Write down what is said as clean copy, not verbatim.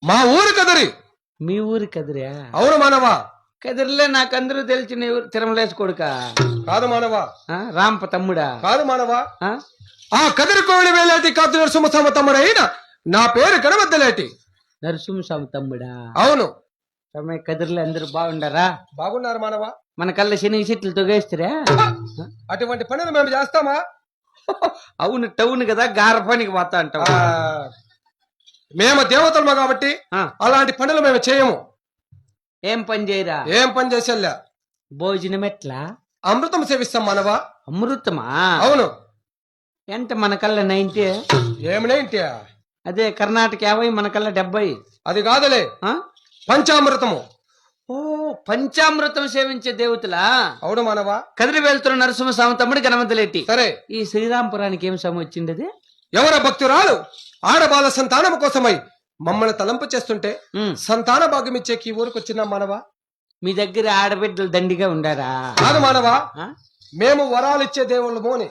మా ఊరు కదరి. మీ ఊరి కదిరా? అవును మానవా. కదిరిలే నాకందరూ తెలిసిన ఊరు తిరుమలేసి కొడుక. కాదు మానవా. రాంప తమ్ముడా? కాదు మానవా. ఆ? ఆ కదిరి కోవిలి వేలేటి కాదు నరసింహస్వామి తమ్ముడైన నా పేరు గణవద్దలేటి. నరసింహస్వామి తమ్ముడా? అవును. తమ్మే కదిరిలో అందరూ బాగుండారా? బాగున్నారు మానవా. మన కళ్ళ శనగ చెట్లు తొగేస్తారా? అటువంటి పనులు మేము చేస్తామా? అవును, టౌన్ కదా, గార పనికి పోతా అంటావు. మేము దేవతలమా కాబట్టి అలాంటి పనులు మేము చేయము. ఏం పని చేయరా? ఏం పని చేసేలా? భోజనం ఎట్లా? అమృతం సేవిస్తాం మానవా. అమృతమా? అవును. ఎంత మన కళ్ళ 90? ఏమినే ఇంటియా? అదే కర్ణాటక 50, మన కళ్ళ 70. అది కాదులే, పంచామృతము. ఓ, పంచామృతం సేవించే దేవతలా? అవును మానవా. కదిరి వెళ్తున్న నరసింహస్వామి తమ్ముడు గణవంతులేటి. సరే, ఈ శ్రీరాంపురానికి ఏం సమయం వచ్చింది? అది ఎవర భక్తురాలు ఆడబాల సంతానం కోసమై మమ్మల్ని తలంపు చేస్తుంటే సంతాన భాగ్యం ఇచ్చేకి ఊరికి వచ్చినాం మానవా. మీ దగ్గర ఆడబిడ్డలు దండిగా ఉండారా? కాదు మానవా, మేము వరాలు ఇచ్చే దేవుళ్ళము అని.